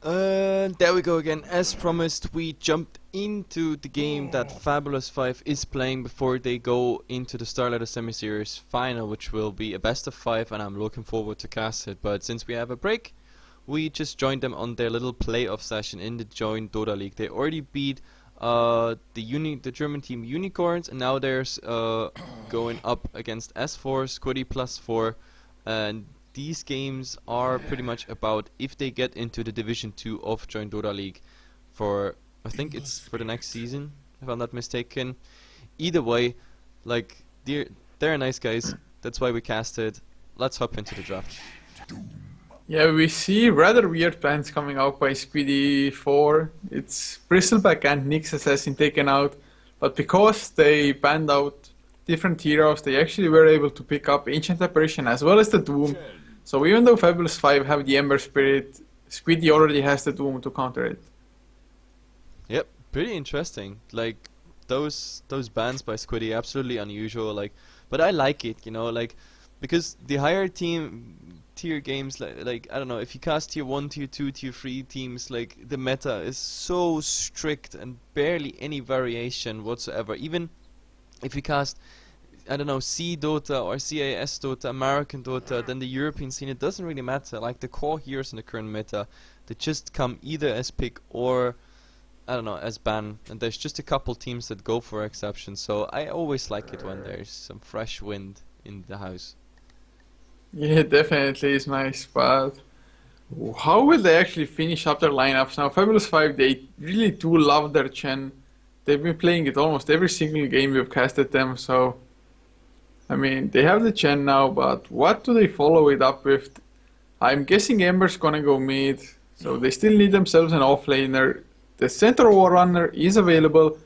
There we go again. As promised, we jumped into the game that FAB5 is playing before they go into the Starlighter Semi-Series final, which will be a best of 5, and I'm looking forward to cast it. But since we have a break, we just joined them on their little playoff session in the joinDOTA League. They already beat the German team Unicorns, and now they're going up against S4, Squiddy +4, and these games are pretty much about if they get into the Division 2 of joinDOTA League for, I think it's for the next season, if I'm not mistaken. Either way, like, they're nice guys, that's why we casted. Let's hop into the draft. Yeah, we see rather weird plans coming out by Squiddy 4. It's Bristleback and Nyx Assassin taken out, but because they banned out different heroes, they actually were able to pick up Ancient Apparition as well as the Doom. So even though FAB5 have the Ember Spirit, Squiddy already has the Doom to counter it. Yep, pretty interesting. Like, those bans by Squiddy, absolutely unusual. Like, but I like it, you know, like, because the higher tier games, like I don't know, if you cast tier 1, tier 2, tier 3 teams, like, the meta is so strict and barely any variation whatsoever. Even if you cast, I don't know, C Dota or CIS Dota, American Dota, then the European scene, it doesn't really matter. Like, the core heroes in the current meta, they just come either as pick or, I don't know, as ban. And there's just a couple teams that go for exceptions. So I always like it when there's some fresh wind in the house. Yeah, definitely is nice, but how will they actually finish up their lineups now? FAB5, they really do love their Chen. They've been playing it almost every single game we've casted them, so I mean, they have the Chen now, but what do they follow it up with? I'm guessing Ember's gonna go mid, so they still need themselves an offlaner. The center war runner is available,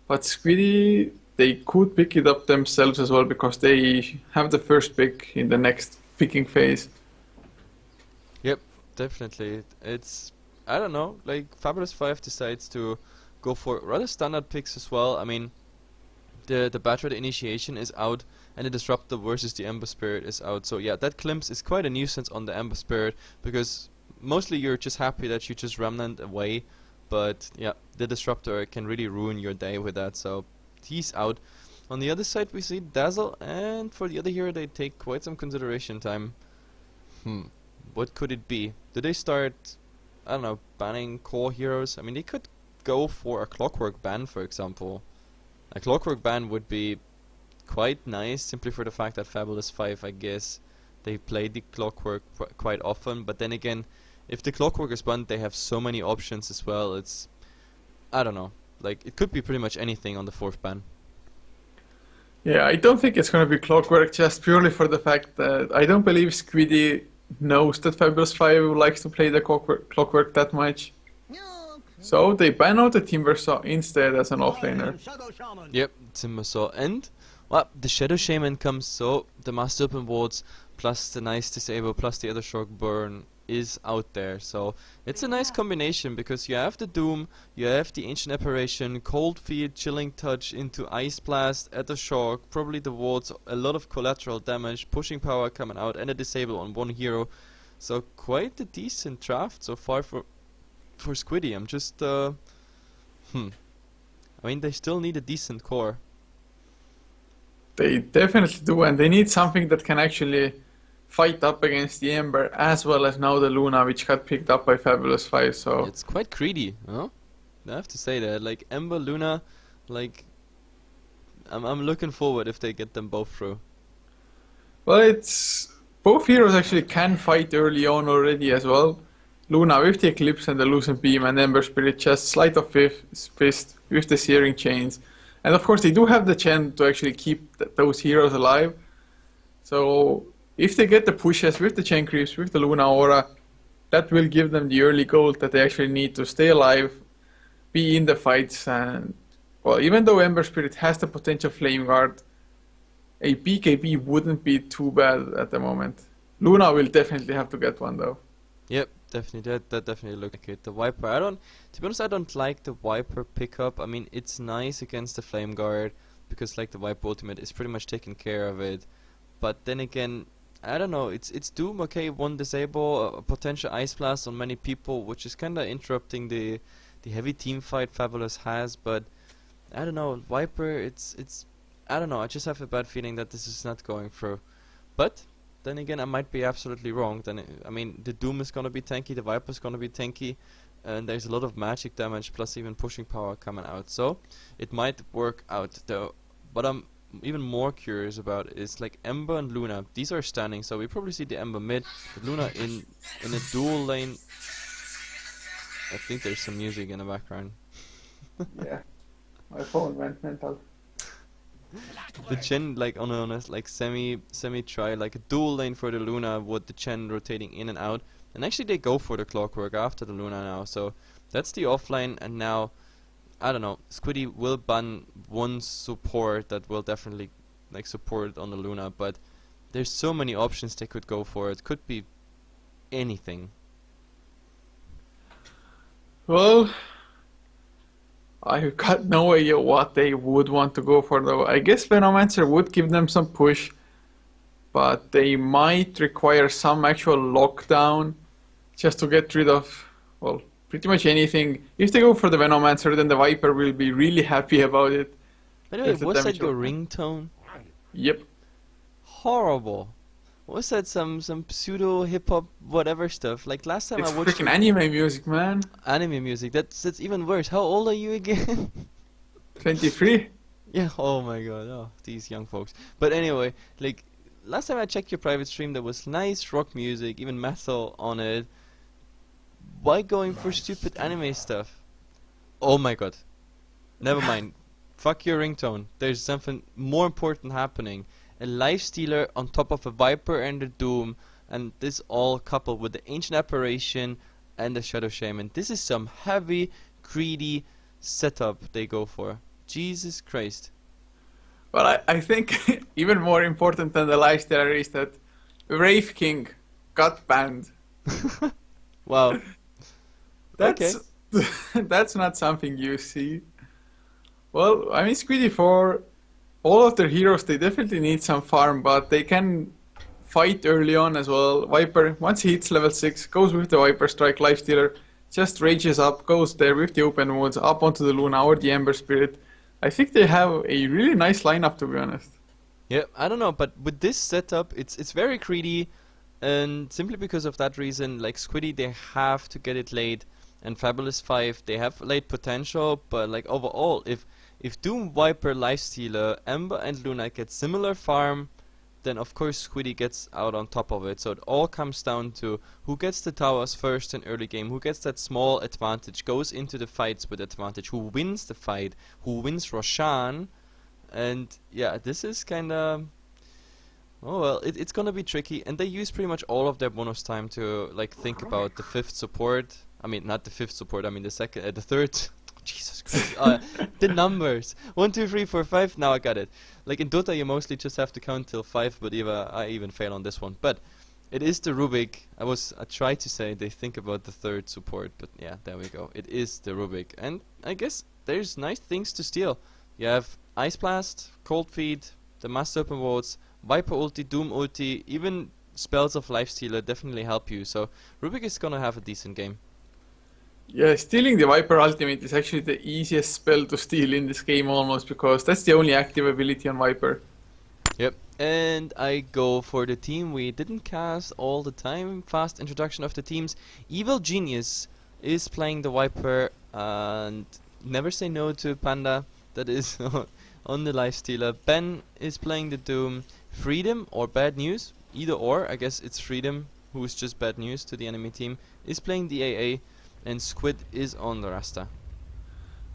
but Squiddy, they could pick it up themselves as well because they have the first pick in the next picking phase. Yep, definitely. It's, I don't know, like, FAB5 decides to go for rather standard picks as well. I mean, the Battered Initiation is out, and the Disruptor versus the Ember Spirit is out. So yeah, that glimpse is quite a nuisance on the Ember Spirit, because mostly you're just happy that you just Remnant away, but yeah, the Disruptor can really ruin your day with that, so he's out. On the other side we see Dazzle, and for the other hero they take quite some consideration time. What could it be? Do they start, I don't know, banning core heroes? I mean, they could go for a Clockwork ban, for example. A Clockwork ban would be quite nice, simply for the fact that FAB5, I guess, they play the Clockwork quite often. But then again, if the Clockwork is banned, they have so many options as well. It's, I don't know, like, it could be pretty much anything on the 4th ban. Yeah, I don't think it's going to be Clockwork, just purely for the fact that I don't believe Squiddy knows that FAB5 likes to play the Clockwork that much. So they ban out the Timbersaw instead as an offlaner. Yep, Timbersaw, and well, the Shadow Shaman comes, so the Master Open Wards plus the nice Disable plus the other Shock Burn is out there. So it's a nice combination, because you have the Doom, you have the Ancient Apparition, Cold Field, Chilling Touch into Ice Blast at the Shock, probably the wards, a lot of collateral damage, pushing power coming out, and a Disable on one hero. So quite a decent draft so far for Squiddy. I'm just I mean, they still need a decent core. They definitely do, and they need something that can actually fight up against the Ember, as well as now the Luna, which got picked up by FAB5, so it's quite greedy, huh? I have to say that, like, Ember, Luna, like, I'm looking forward if they get them both through. Well, it's both heroes actually can fight early on already as well. Luna with the Eclipse and the Lucent Beam, and Ember Spirit just Sleight of Fist with the Searing Chains. And of course they do have the chance to actually keep those heroes alive. So if they get the pushes with the Chain Creeps, with the Luna Aura, that will give them the early gold that they actually need to stay alive, be in the fights, and well, even though Ember Spirit has the potential Flame Guard, a BKB wouldn't be too bad at the moment. Luna will definitely have to get one though. Yep, definitely, that definitely looks like it. The Viper, to be honest, I don't like the Viper pickup. I mean, it's nice against the Flame Guard, because like the Viper ultimate is pretty much taking care of it. But then again, I don't know. It's Doom. Okay, one disable, a potential ice blast on many people, which is kind of interrupting the heavy team fight Fabulous has. But I don't know, Viper. It's I don't know. I just have a bad feeling that this is not going through. But then again, I might be absolutely wrong. Then I mean, the Doom is gonna be tanky, the Viper is gonna be tanky, and there's a lot of magic damage plus even pushing power coming out. So it might work out though. But I'm even more curious about is like Ember and Luna. These are standing, so we probably see the Ember mid, but Luna in a dual lane. I think there's some music in the background. Yeah, my phone went mental. The Chen like on a like semi try like a dual lane for the Luna with the Chen rotating in and out, and actually they go for the clockwork after the Luna now. So that's the offlane, and now I don't know. Squiddy will ban one support that will definitely like support on the Luna, but there's so many options they could go for. It could be anything. Well, I've got no idea what they would want to go for though. I guess Venomancer would give them some push, but they might require some actual lockdown just to get rid of, well, pretty much anything. If they go for the Venomancer, then the Viper will be really happy about it. By the way, If the was that damage your will- ringtone? Yep. Horrible. Was that some pseudo hip hop whatever stuff? Like last time It's I watched freaking anime music, man. anime music. That's even worse. How old are you again? 23? Yeah. Oh my god. Oh, these young folks. But anyway, like last time I checked your private stream, there was nice rock music, even metal on it. Why going for stupid anime stuff? Oh my god. Never mind. Fuck your ringtone. There's something more important happening. A life stealer on top of a Viper and a Doom, and this all coupled with the Ancient Apparition and the Shadow Shaman. This is some heavy, greedy setup they go for. Jesus Christ. Well, I think even more important than the lifestyle is that Wraith King got banned. Wow. That's that's not something you see. Well, I mean, Squiddy for all of their heroes, they definitely need some farm, but they can fight early on as well. Viper, once he hits level 6, goes with the Viper Strike, Lifestealer, just rages up, goes there with the open wounds, up onto the Luna or the Ember Spirit. I think they have a really nice lineup, to be honest. Yeah, I don't know, but with this setup, it's very greedy, and simply because of that reason, like Squiddy, they have to get it late, and Fabulous 5, they have late potential, but like overall, if Doom, Viper, Lifestealer, Ember and Luna get similar farm, then of course Squiddy gets out on top of it. So it all comes down to who gets the towers first in early game, who gets that small advantage, goes into the fights with advantage, who wins the fight, who wins Roshan, and yeah, this is kinda... Oh well, it's gonna be tricky, and they use pretty much all of their bonus time to like think about the fifth support. I mean, not the fifth support. I mean the second, the third. Jesus Christ! The numbers 1, 2, 3, 4, 5. Now I got it. Like in Dota, you mostly just have to count till 5, but I even fail on this one. But it is the Rubik. I tried to say they think about the third support, but yeah, there we go. It is the Rubik, and I guess there's nice things to steal. You have Ice Blast, Cold Feet, the Master Open Votes, Viper ulti, Doom ulti, even spells of Lifestealer definitely help you. So Rubik is gonna have a decent game. Yeah, stealing the Viper ultimate is actually the easiest spell to steal in this game almost, because that's the only active ability on Viper. Yep, and I go for the team we didn't cast all the time. Fast introduction of the teams. Evil Genius is playing the Viper, and never say no to Panda, that is on the Lifestealer. Ben is playing the Doom. Freedom or Bad News, either or, I guess it's Freedom, who's just bad news to the enemy team, is playing the AA, and Squid is on the Rasta.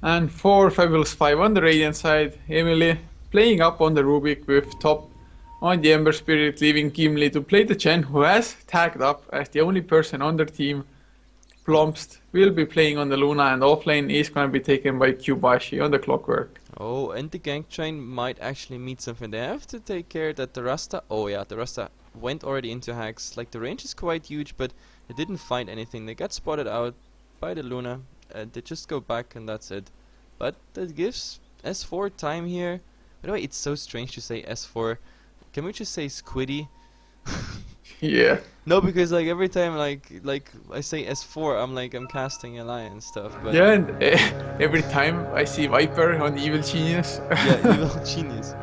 And for Fabulous 5 on the Radiant side, Emily playing up on the Rubik with top on the Ember Spirit, leaving Gimli to play the Chen, who has tagged up as the only person on their team. Plumpst will be playing on the Luna, and offlane is going to be taken by Kyubashi on the Clockwork. Oh, and the gank train might actually meet something. They have to take care that the Rasta... Oh yeah, the Rasta went already into hacks. Like the range is quite huge, but they didn't find anything. They got spotted out by the Luna, and they just go back and that's it. But that gives S4 time here. By the way, it's so strange to say S4. Can we just say Squiddy? Yeah. No, because like every time like I say S4, I'm casting Ally and stuff. But Yeah, and every time I see Viper on Evil Genius. yeah, Evil Genius.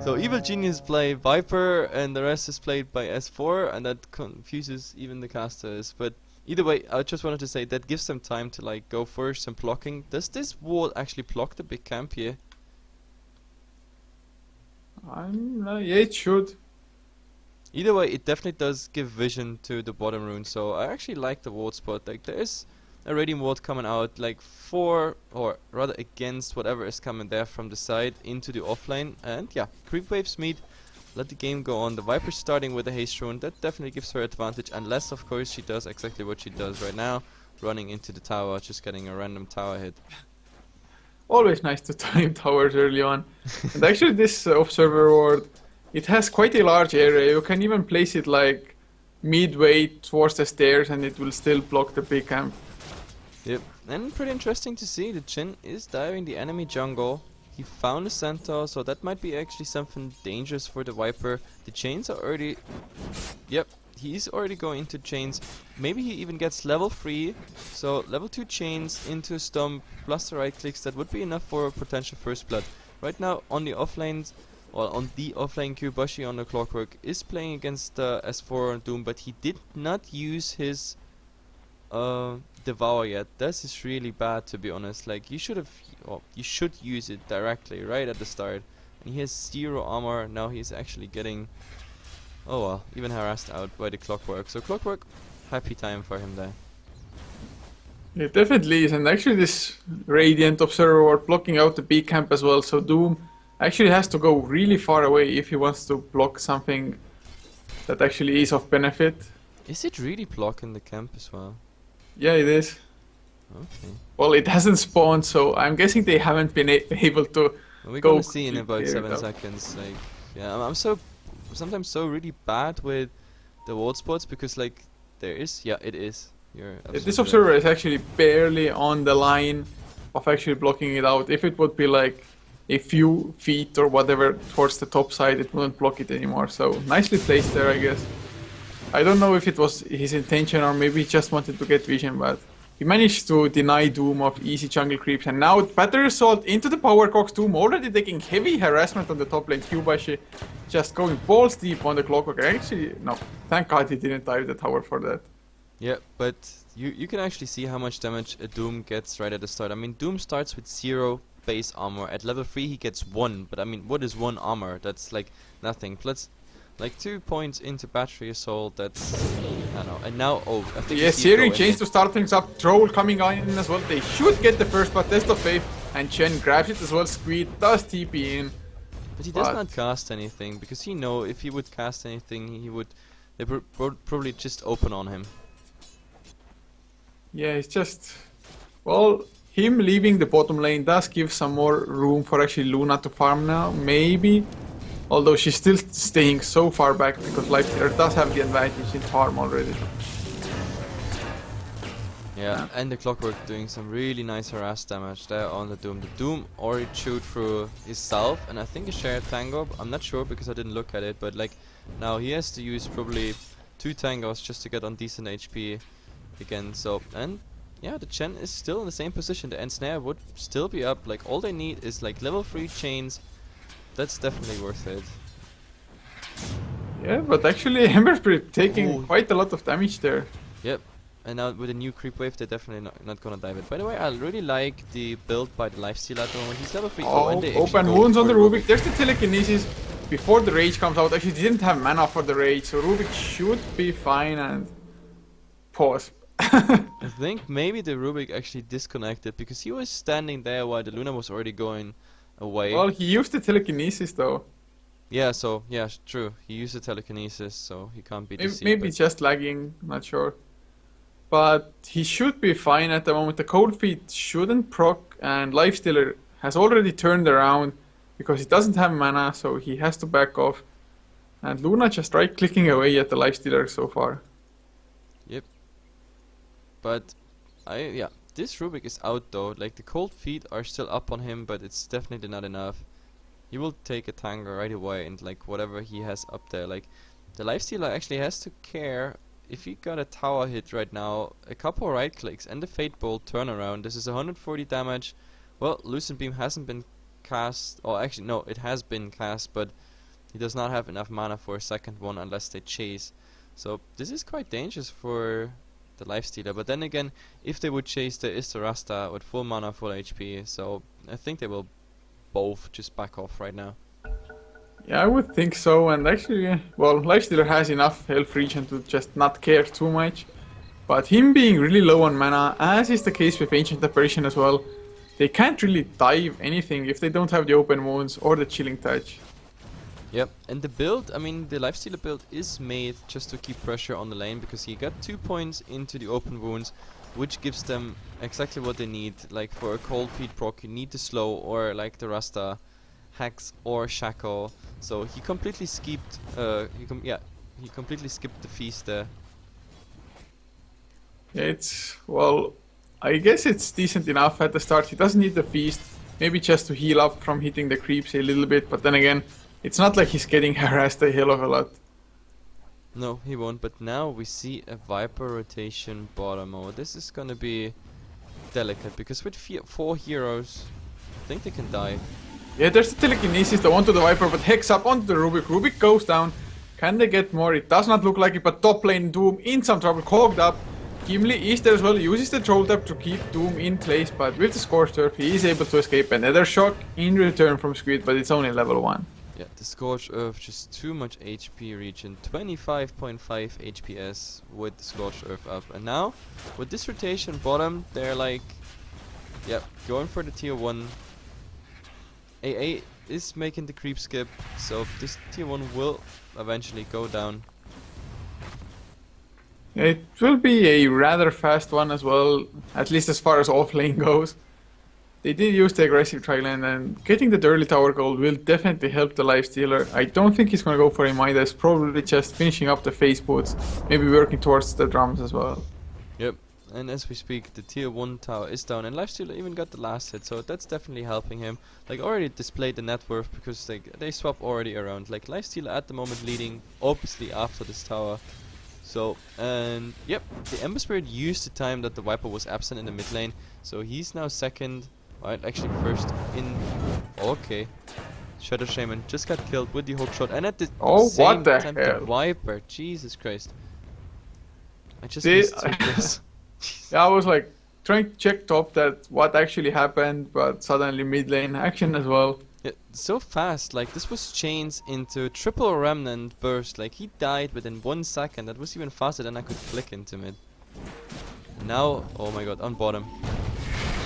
So Evil Genius play Viper, and the rest is played by S4, and that confuses even the casters. But either way, I just wanted to say that gives them time to like go for some blocking. Does this wall actually block the big camp here? Yeah, it should. Either way, it definitely does give vision to the bottom rune, so I actually like the ward spot. Like, there is a radiant ward coming out, like, for, or rather against whatever is coming there from the side into the offlane. And yeah, creep waves meet, let the game go on. The Viper's starting with a haste rune, that definitely gives her advantage, unless, of course, she does exactly what she does right now, running into the tower, just getting a random tower hit. Always nice to time towers early on. And actually, this observer ward, it has quite a large area. You can even place it like midway towards the stairs, and it will still block the big camp. Yep, and pretty interesting to see, the Jhin is diving the enemy jungle. He found a centaur, so that might be actually something dangerous for the Viper. The chains are already... Yep, he's already going into chains. Maybe he even gets level 3, so level 2 chains into a stomp, plus the right clicks, that would be enough for a potential first blood. Right now, on the offlanes, or on the offlane, Kyubashi on the Clockwork is playing against S4 on Doom, but he did not use his Devour yet. This is really bad, to be honest. Like, you should have, or you should use it directly right at the start. And he has 0 armor. Now he's actually getting, oh well, even harassed out by the Clockwork. So Clockwork, happy time for him there. It definitely is, and actually this Radiant Observer ward blocking out the B camp as well, so Doom actually has to go really far away if he wants to block something that actually is of benefit. Is it really blocking the camp as well? Yeah, it is. Okay. Well, it hasn't spawned, so I'm guessing they haven't been able to Well, we're go gonna see in about clear it 7 out. seconds. Like, yeah, I'm so sometimes so really bad with the ward spots because like there is, yeah, it is. You're This absolutely observer right. is actually barely on the line of actually blocking it out. If it would be like a few feet or whatever towards the top side, it wouldn't block it anymore. So nicely placed there, I guess. I don't know if it was his intention or maybe he just wanted to get vision, but he managed to deny Doom of easy jungle creeps. And now Battery Assault into the Power Cox. Doom already taking heavy harassment on the top lane. Kyubashi just going balls deep on the Clockwork. Actually, no, thank God he didn't dive the tower for that. Yeah, but you can actually see how much damage a Doom gets right at the start. I mean, Doom starts with 0 base armor. At level 3 he gets 1, but I mean, what is 1 armor? That's like nothing. Plus, like 2 points into Battery Assault, that's... I don't know. And now, oh, I think Yes, we see it go Searing in Chains there. to start things up. Troll coming on in as well. They should get the first, but Test of Faith. And Chen grabs it as well. Squeed does TP in. But he does But- not cast anything, because he know if he would cast anything, he would... They probably just open on him. Yeah, it's just... Well, him leaving the bottom lane does give some more room for actually Luna to farm now. Maybe. Although she's still staying so far back because Lifestealer does have the advantage in farm already. Yeah, and the Clockwork doing some really nice harass damage there on the Doom. The Doom already chewed through himself, and I think he shared Tango. I'm not sure because I didn't look at it, but like now he has to use probably 2 Tangos just to get on decent HP again. So, and yeah, the Chen is still in the same position. The Ensnare would still be up. Like all they need is like level 3 chains. That's definitely worth it. Yeah, but actually Ember Spirit taking Ooh. quite a lot of damage there. Yep. And now with the new creep wave, they're definitely not gonna dive it. By the way, I really like the build by the lifesteal at the moment. He's level 3. Oh, and they actually open go wounds on for the Rubik. There's the telekinesis before the rage comes out. Actually, didn't have mana for the rage, so Rubik should be fine and pause. I think maybe the Rubik actually disconnected because he was standing there while the Luna was already going away. Well, he used the telekinesis though. Yeah, so yeah, true. He used the telekinesis, so he can't be deceived. Maybe just lagging, not sure. But he should be fine at the moment. The cold feet shouldn't proc, and Lifestealer has already turned around because he doesn't have mana, so he has to back off. And Luna just right clicking away at the Lifestealer so far. Yep. But yeah, this Rubik is out though. Like the cold feet are still up on him, but it's definitely not enough. He will take a Tango right away and like whatever he has up there. Like the lifestealer actually has to care. If he got a tower hit right now, a couple right clicks and the Fate Bolt turnaround, this is 140 damage. Well, Lucent Beam hasn't been cast, or actually no, it has been cast, but he does not have enough mana for a second one unless they chase. So this is quite dangerous for the lifestealer. But then again, if they would chase, there is the Rasta with full mana, full HP. So I think they will both just back off right now. Yeah, I would think so, and actually, well, Lifestealer has enough health regen to just not care too much. But him being really low on mana, as is the case with Ancient Apparition as well, they can't really dive anything if they don't have the open wounds or the Chilling Touch. Yep, and the build, I mean, the Lifestealer build is made just to keep pressure on the lane, because he got 2 points into the open wounds, which gives them exactly what they need. Like for a cold feet proc, you need the slow, or like the Rasta, Hex or Shackle. So he completely skipped. He completely skipped the feast there. It's, well, I guess it's decent enough at the start. He doesn't need the feast, maybe just to heal up from hitting the creeps a little bit. But then again, it's not like he's getting harassed a hell of a lot. No, he won't. But now we see a Viper rotation bottom. Oh, this is gonna be delicate, because with 4 heroes, I think they can die. Yeah, there's the telekinesis, the onto the Viper, but Hex up onto the Rubik. Rubik goes down. Can they get more? It does not look like it, but top lane Doom in some trouble, clogged up. Gimli is there as well, uses the troll tap to keep Doom in place, but with the Scorched Earth, he is able to escape another shock in return from Squid, but it's only level 1. Yeah, the Scorched Earth, just too much HP regen, 25.5 HPS with the Scorched Earth up. And now, with this rotation bottom, they're like, yeah, going for the tier 1. AA is making the creep skip, so this tier 1 will eventually go down. It will be a rather fast one as well, at least as far as offlane goes. They did use the aggressive tri-lane, and getting the early tower gold will definitely help the Lifestealer. I don't think he's gonna go for a Midas, probably just finishing up the face boots, maybe working towards the drums as well. Yep, and as we speak, the tier 1 tower is down, and Lifestealer even got the last hit, so that's definitely helping him. Like, already displayed the net worth, because they swap already around. Like, Lifestealer at the moment leading, obviously after this tower. So, and yep, the Ember Spirit used the time that the Viper was absent in the mid lane, so he's now second, right, actually first in, okay. Shadow Shaman just got killed with the hook shot, and at the same what the time hell? the Viper, Jesus Christ. I just missed this. Yeah, I was like trying to check top that what actually happened, but suddenly mid lane action as well. Yeah, so fast, like this was chains into triple remnant burst, like he died within 1 second, that was even faster than I could flick into mid. Now, oh my god, on bottom.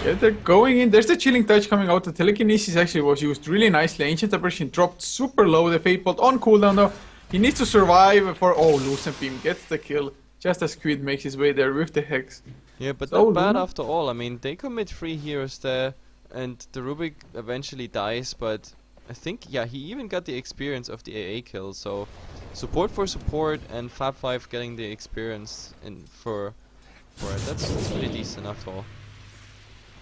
Yeah, they're going in, there's the Chilling Touch coming out, the telekinesis actually was used really nicely, Ancient Apparition dropped super low, the Fate Bolt on cooldown though, he needs to survive for, oh, Lucent Beam gets the kill, just as Squid makes his way there with the Hex. Yeah, but So not bad after all, I mean, they commit 3 heroes there, and the Rubik eventually dies, but I think, yeah, he even got the experience of the AA kill, so support for support and FAB5 getting the experience in for it, that's pretty decent after all.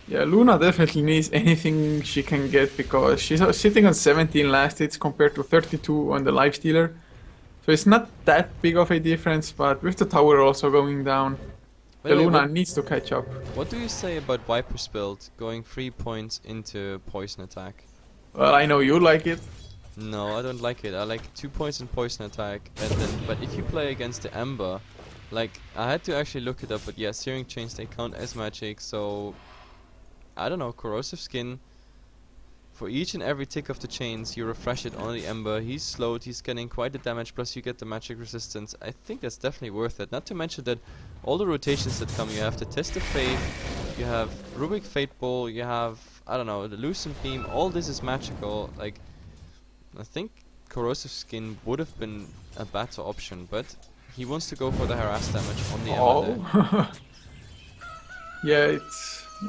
Yeah, Luna definitely needs anything she can get, because she's sitting on 17 last hits compared to 32 on the Lifestealer. So it's not that big of a difference, but with the tower also going down, By the the way, Luna needs to catch up. what do you say about Viper's build going 3 points into poison attack? Well, I know you like it. No, I don't like it. I like 2 points in poison attack, and then, but if you play against the Ember, like, I had to actually look it up, but yeah, Searing Chains, they count as magic, so I don't know, Corrosive Skin, for each and every tick of the chains, you refresh it on the Ember, he's slowed, he's getting quite the damage, plus you get the magic resistance. I think that's definitely worth it. Not to mention that all the rotations that come, you have the Test of Fate, you have Rubik Fate Bowl, you have, I don't know, the Lucent Beam, all this is magical. Like, I think Corrosive Skin would have been a better option, but he wants to go for the harass damage on the Ember there. Oh. Yeah,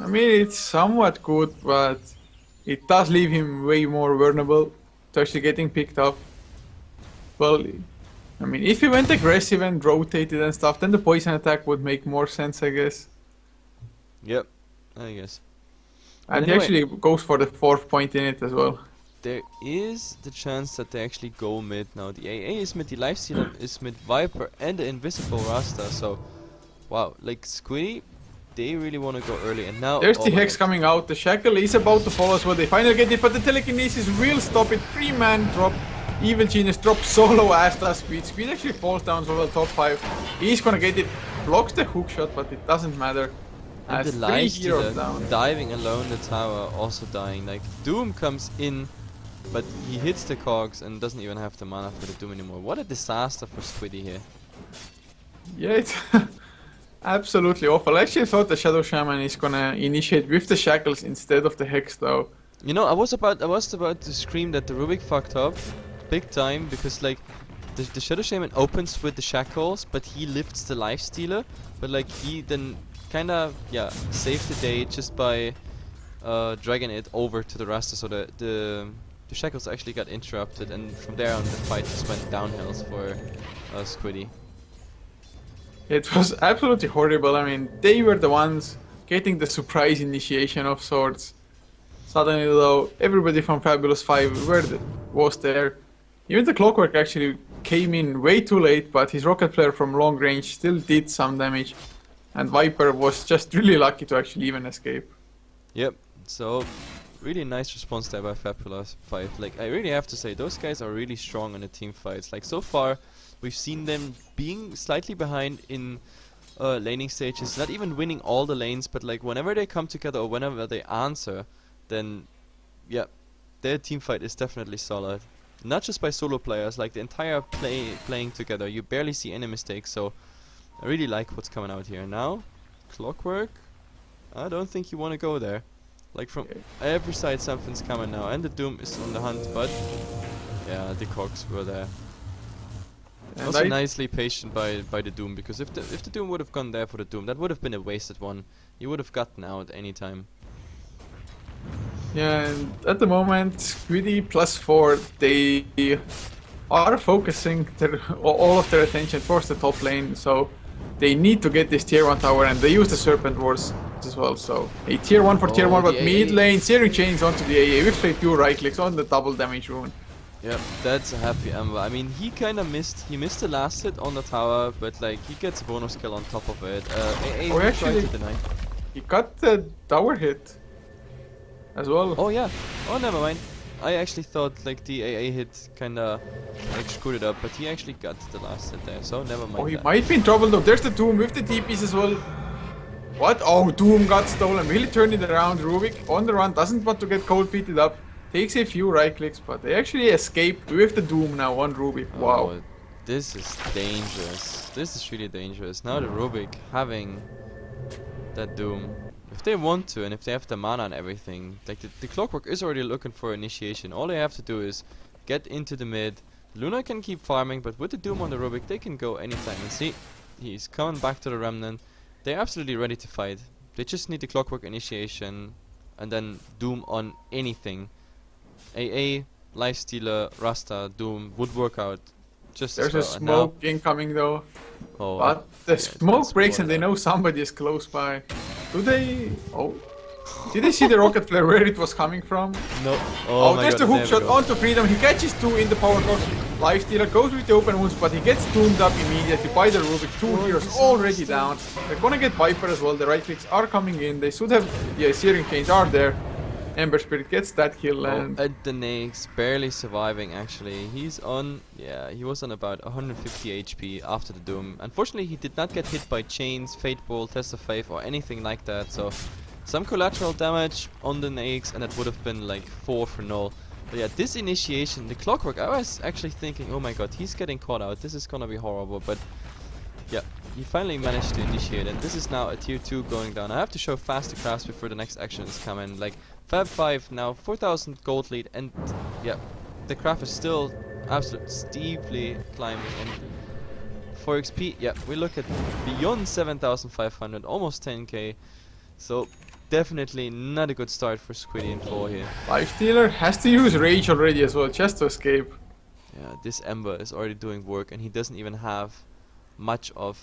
I mean, it's somewhat good, but it does leave him way more vulnerable to actually getting picked up. Well, I mean, if he went aggressive and rotated and stuff, then the poison attack would make more sense, I guess. Yep, I guess. And Anyway, he actually goes for the 4th point in it as well. there is the chance that they actually go mid now. The AA is mid, the Lifestealer is mid, Viper and the Invisible Rasta. So, wow, like Squiddy, they really want to go early. And now There's oh the my Hex god. coming out. The Shackle is about to follow as well. They finally get it, but the Telekinesis will stop it. 3-man drop. Evil Genius drops solo as does Squid. Squid actually falls down to the top 5. He's gonna get it. Blocks the hook shot, but it doesn't matter. And As the 3 heroes Lifestealer down. diving alone the tower, also dying. Like Doom comes in, but he hits the cogs and doesn't even have the mana for the Doom anymore. What a disaster for Squiddy here. Yeah, it's absolutely awful. I actually thought the Shadow Shaman is gonna initiate with the Shackles instead of the Hex though. You know, I was about to scream that the Rubik fucked up, big time, because like the Shadow Shaman opens with the shackles, but he lifts the Lifestealer, but like he then kinda saved the day just by dragging it over to the Rasta, so the shackles actually got interrupted, and from there on the fight just went downhills for Squiddy. It was absolutely horrible. I mean, they were the ones getting the surprise initiation of sorts. Suddenly though, everybody from FAB5 was there. Even the Clockwork actually came in way too late, but his rocket flare from long range still did some damage. And Viper was just really lucky to actually even escape. Yep, so really nice response there by FAB5. Like, I really have to say, those guys are really strong in the team fights. Like, so far, we've seen them being slightly behind in laning stages, not even winning all the lanes, but like whenever they come together or whenever they answer, then yeah, their team fight is definitely solid. Not just by solo players, like the entire playing together, you barely see any mistakes, so I really like what's coming out here. Now, Clockwork, I don't think you want to go there. Like from every side something's coming now, and the Doom is on the hunt, but yeah, the cogs were there. And Also nicely patient by the Doom, because if the Doom would have gone there for the Doom, that would have been a wasted one. You would have gotten out any time. Yeah, and at the moment, Squiddy +4, they are focusing all of their attention towards the top lane, so they need to get this tier 1 tower, and they use the Serpent Wars as well, so a tier 1 for tier 1, but mid lane, Searing Chains onto the AA with straight 2 right clicks on the double damage rune. Yep, that's a happy Ember. I mean, he kinda missed the last hit on the tower, but like, he gets a bonus kill on top of it. AA will try to deny. He got the tower hit as well. Oh yeah, oh never mind. I actually thought like the AA hit kinda like screwed it up, but he actually got the last hit there, so never mind. Oh, he might be in trouble though. There's the Doom with the TPs as well. What? Oh, Doom got stolen. Really turned it around. Rubik on the run, doesn't want to get cold feeted up. Takes a few right clicks, but they actually escaped with the Doom now on Rubik. Wow. Oh, this is dangerous. This is really dangerous. Now the Rubik having that Doom. If they want to, and if they have the mana and everything, like the Clockwork is already looking for initiation. All they have to do is get into the mid. Luna can keep farming, but with the Doom on the Rubik, they can go anytime. And see, he's coming back to the Remnant. They're absolutely ready to fight. They just need the Clockwork initiation, and then Doom on anything. AA, Lifestealer, Rasta, Doom would work out just There's as well. a smoke incoming though. Oh, But the smoke that's breaks and they know somebody is close by. Do they... Oh. Did they see the rocket flare where it was coming from? no. Oh, My there's God, the hook there we shot go. onto Freedom. He catches 2 in the power cost. Lifestealer goes with the open wounds, but he gets doomed up immediately by the Rubik. 2 heroes already down. They're gonna get Viper as well. The right clicks are coming in. They should have... Yeah, Searing Chains are there. Ember Spirit gets that kill and... The Nyx barely surviving actually. He's on, yeah, he was on about 150 HP after the Doom. Unfortunately, he did not get hit by Chains, Fate Bolt, Test of Faith or anything like that, so some collateral damage on the Nyx and it would have been like 4 for null. But yeah, this initiation, the Clockwork, I was actually thinking, oh my god, he's getting caught out, this is gonna be horrible, but yeah, he finally managed to initiate and this is now a tier 2 going down. I have to show faster crafts before the next actions come in, like FAB5 now 4000 gold lead, and yeah, the craft is still absolutely steeply climbing, and for XP, yeah, we look at beyond 7500, almost 10k, so definitely not a good start for Squiddy and 4 here. Lifestealer has to use Rage already as well, just to escape. Yeah, this Ember is already doing work and he doesn't even have much of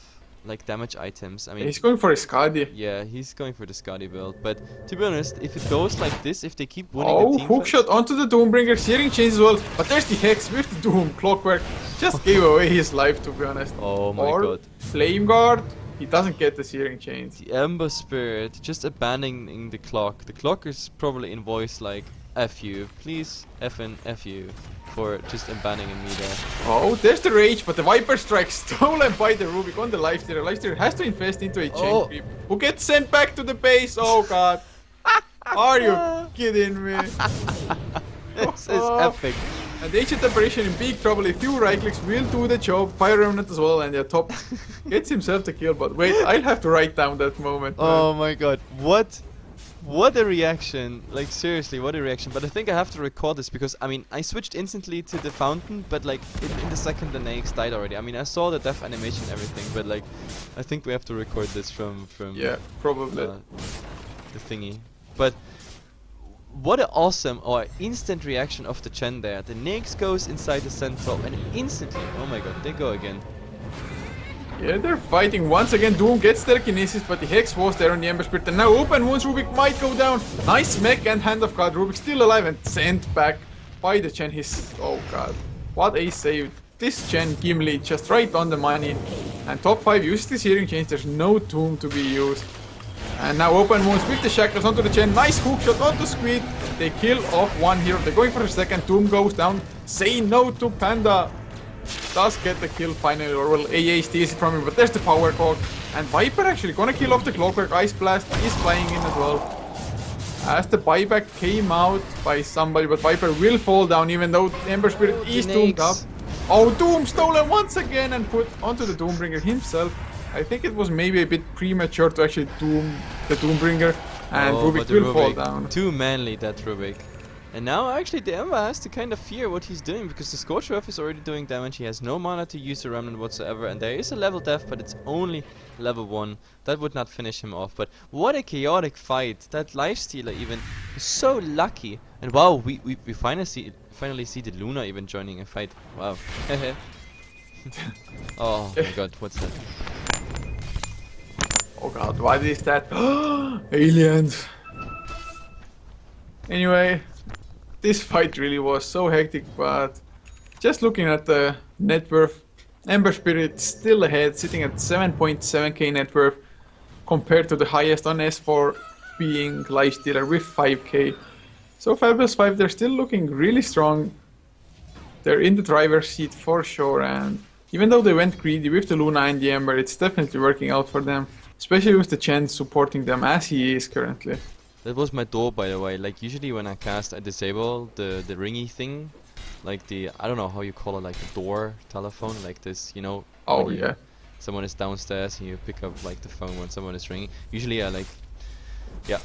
like damage items. I mean, He's going for a Skadi. yeah, he's going for the Scotty build. But to be honest, if it goes like this, if they keep winning the Oh, team hook fights, shot onto the Doombringer, searing chains as well. But there's the Hex with the Doom. Clockwork just gave away his life, to be honest. oh my Or god. Flame Guard, he doesn't get the searing chains. The Ember Spirit just abandoning the clock. The clock is probably in voice like F you. Please effing F you for just abandoning me there. Oh, there's the Rage, but the Viper Strike stolen by the Rubik on the Lifestealer. Lifestealer has to invest into a chain creep, who gets sent back to the base. Oh god. Are you kidding me? This is epic. And Ancient Apparition in big trouble. A few right clicks will do the job. Fire Remnant as well, and the top gets himself the kill. But wait, I'll have to write down that moment. Oh my god, what a reaction, like seriously, what a reaction. But I think I have to record this because, I mean, I switched instantly to the fountain, but like in the second the Naix died already. I mean, I saw the death animation and everything, but like, I think we have to record this from Yeah, probably. the thingy. But what an awesome or instant reaction of the Chen there. The Naix goes inside the central and instantly, oh my god, they go again. Yeah, they're fighting once again. Doom gets telekinesis, but the Hex was there on the Ember Spirit. And now open wounds, Rubik might go down. Nice mech and Hand of God. Rubik still alive and sent back by the Chen. His, oh god, what a save. This Chen Gimli just right on the money. And top 5 uses the searing chains. There's no tomb to be used. And now open wounds with the shackles onto the Chen. Nice hook shot onto Squid. They kill off one hero. They're going for a second. Doom goes down. Say no to Panda. Does get the kill finally, or well, AA steals it from him, but there's the power cog. And Viper actually gonna kill off the Clockwork. Ice Blast is flying in as well. As the buyback came out by somebody, but Viper will fall down even though Ember Spirit is doomed up. Oh, Doom stolen once again and put onto the Doombringer himself. I think it was maybe a bit premature to actually doom the Doombringer, and Rubik will fall down. Too manly, that Rubik. And now actually the Ember has to kind of fear what he's doing because the Scorch Earth is already doing damage. He has no mana to use the Remnant whatsoever, and there is a level death, but it's only level 1. That would not finish him off. But what a chaotic fight. That Lifestealer even is so lucky. And wow, we finally see the Luna even joining a fight. Wow. Oh my god, what's that? Oh god, what is that? Aliens! Anyway, this fight really was so hectic, but just looking at the net worth, Ember Spirit still ahead, sitting at 7.7k net worth, compared to the highest on S4 being Lifestealer with 5k. So FAB5, they're still looking really strong. They're in the driver's seat for sure, and even though they went greedy with the Luna and the Ember, it's definitely working out for them. Especially with the Chen supporting them as he is currently. That was my door, by the way. Like usually when I cast, I disable the ringy thing, like the, I don't know how you call it, like the door telephone, like this, you know. Oh yeah. Someone is downstairs and you pick up like the phone when someone is ringing. Usually I like, yeah,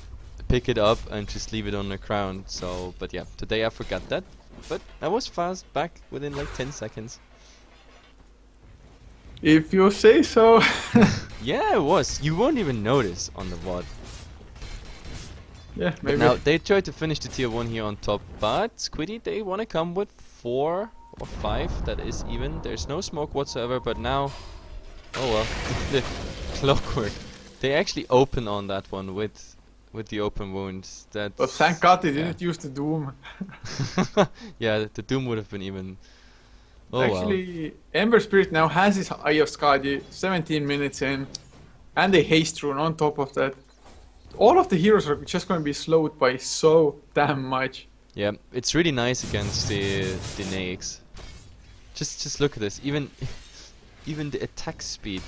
pick it up and just leave it on the ground. So, but yeah, today I forgot that. But I was fast back within like 10 seconds. If you say so. Yeah, it was. You won't even notice on the VOD. Yeah, maybe. But now they tried to finish the tier 1 here on top, but Squiddy, they want to come with 4 or 5. That is even. There's no smoke whatsoever, but now, oh well, the Clockwork. They actually open on that one with the open wounds. That. But thank God they didn't use the Doom. Yeah, the Doom would have been even. Oh, actually, wow. Ember Spirit now has his Eye of Skadi 17 minutes in, and a haste rune on top of that. All of the heroes are just going to be slowed by so damn much. Yeah, it's really nice against the Naix. Just look at this. Even the attack speed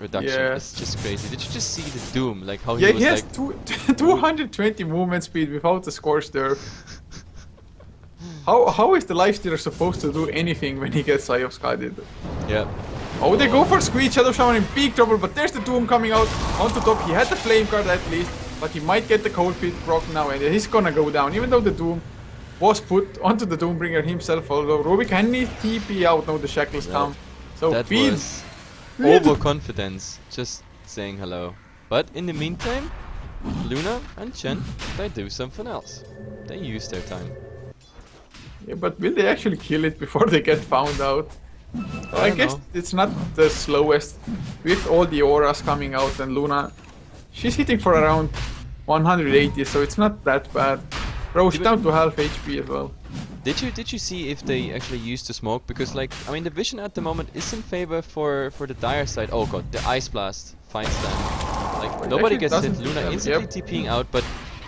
reduction is just crazy. Did you just see the Doom? Like how he was has like 220 movement speed without the Scorched Earth. How is the Lifestealer supposed to do anything when he gets Eye of Skadi? Yeah. Oh, they go for Squeeze, Shadow Shaman in big trouble, but there's the Doom coming out onto top. He had the Flame card at least, but he might get the Cold Feet proc now, and he's gonna go down, even though the Doom was put onto the Doombringer himself, although Rubik can need TP out now the Shackles come. So that feed. Was overconfidence, just saying hello. But in the meantime, Luna and Chen, they do something else. They use their time. Yeah, but will they actually kill it before they get found out? I don't guess know. it's not the slowest with all the auras coming out, and Luna, she's hitting for around 180, so it's not that bad. Roche down to half HP as well. Did you see if they actually used the smoke? Because like I mean the vision at the moment is in favor for the dire side. Oh god, the ice blast finds them. Like It nobody actually gets hit. doesn't hit Luna them, instantly yep. TPing out, but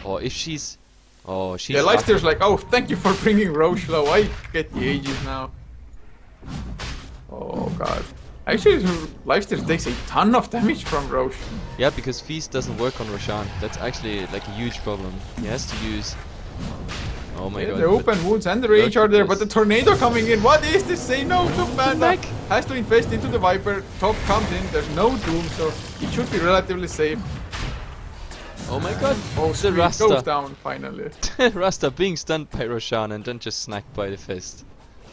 oh if she's Yeah, Lifesteal's like, oh, thank you for bringing Roche low. I get the ages now. Oh god. Actually, Lifesteal takes a ton of damage from Roche. Yeah, because Feast doesn't work on Roshan. That's actually like a huge problem. He has to use. Oh my Yeah, god. the open wounds and the rage are there, but the tornado coming in. What is this? Say no to Panda. Back. Has to invest into the Viper. Top comes in. There's no Doom, so it should be relatively safe. Oh my god. Oh, the Sweet goes Rasta. down finally. Rasta being stunned by Roshan and then just snacked by the fist.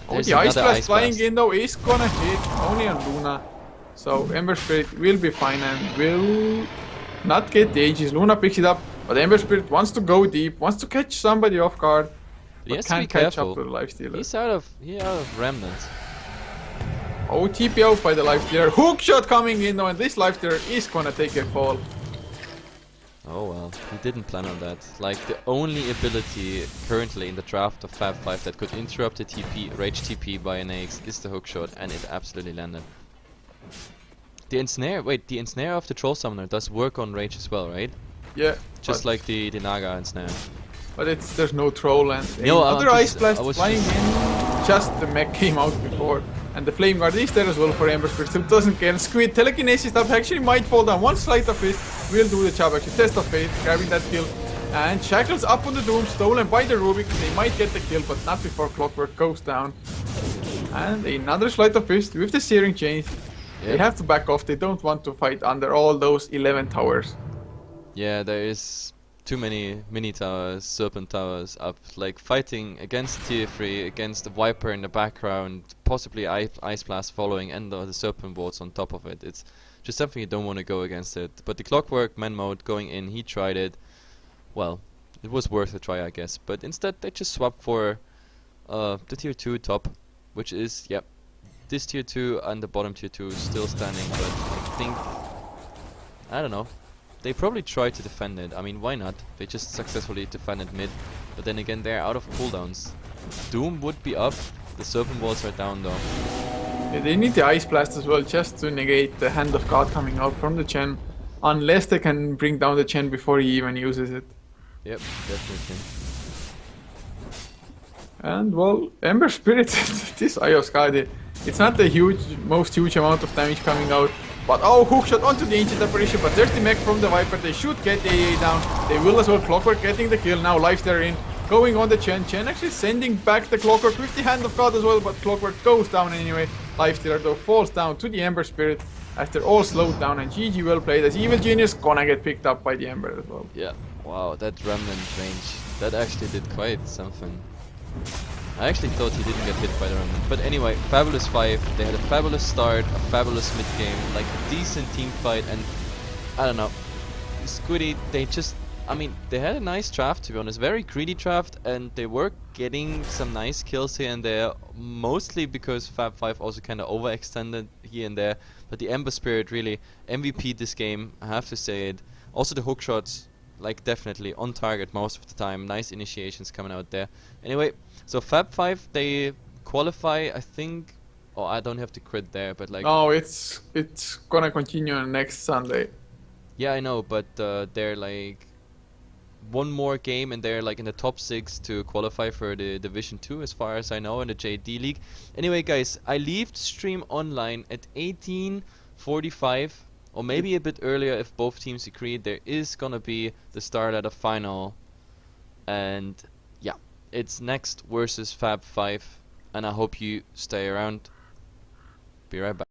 Oh, There's the Ice another Blast flying in though is gonna hit only on Luna. So Ember Spirit will be fine and will not get the ages. Luna picks it up, but Ember Spirit wants to go deep, wants to catch somebody off guard, He but has to be can't catch careful. up to the Lifestealer. He's out of remnants. Oh, TP out by the Lifestealer. Hook shot coming in though, and this Lifestealer is gonna take a fall. Oh well, he didn't plan on that. Like the only ability currently in the draft of FAB5 that could interrupt the TP, rage TP by an AX is the hook shot, and it absolutely landed. The ensnare, wait, the ensnare of the troll summoner does work on rage as well, right? Yeah, Just like the Naga ensnare. but there's no troll and No, another I'm Ice just- Blast I was flying just- in. Just the mech came out before. And the Flame Guard is there as well for Ember Spirit. Still doesn't get Squid. Telekinesis stuff actually might fall down. One Sleight of Fist will do the job actually. Test of Fate, grabbing that kill. And Shackles up on the Doom, stolen by the Rubik. They might get the kill, but not before Clockwork goes down. And another Sleight of Fist with the Searing Chains. They Yep. have to back off. They don't want to fight under all those 11 towers. Yeah, there is too many mini towers, serpent towers up. Like fighting against tier 3, against the Viper in the background, possibly Ice Blast following, and the serpent wards on top of it. It's just something you don't want to go against it. But the Clockwork man mode going in, he tried it. Well, it was worth a try, I guess. But instead, they just swapped for the tier 2 top, which is, yep, this tier 2 and the bottom tier 2 still standing. But I think, I don't know. They probably tried to defend it. I mean, why not? They just successfully defended mid. But then again, they're out of cooldowns. Doom would be up. The serpent walls are down though. Yeah, they need the Ice Blast as well just to negate the Hand of God coming out from the Chen. Unless they can bring down the Chen before he even uses it. Yep, definitely. And well, Ember Spirit, this Ioskadi, it's not the most huge amount of damage coming out. But oh, hookshot onto the Ancient Apparition, but there's the mech from the Viper. They should get the AA down. They will as well. Clockwork getting the kill. Now Lifestealer in. Going on the Chen. Chen actually sending back the Clockwork with the Hand of God as well, but Clockwork goes down anyway. Lifestealer though falls down to the Ember Spirit as they're all slowed down, and GG well played as Evil Genius gonna get picked up by the Ember as well. Yeah. Wow, that remnant range. That actually did quite something. I actually thought he didn't get hit by the remnant. But anyway, Fabulous 5. They had a fabulous start, a fabulous mid game, like a decent team fight, and I don't know. Squiddy, they just, I mean, they had a nice draft to be honest, very greedy draft, and they were getting some nice kills here and there, mostly because FAB5 also kind of overextended here and there. But the Ember Spirit really MVP this game, I have to say it. Also the hook shots, like definitely on target most of the time. Nice initiations coming out there. Anyway, so FAB5 they qualify, I think. Oh, I don't have to crit there, but like. No, it's gonna continue next Sunday. Yeah, I know, but they're like one more game and they're like in the top 6 to qualify for the Division 2 as far as I know in the JD League. Anyway guys, I leave the stream online at 18:45 or maybe a bit earlier if both teams agree. There is gonna be the StarLadder final, and yeah, it's next versus FAB5, and I hope you stay around. Be right back.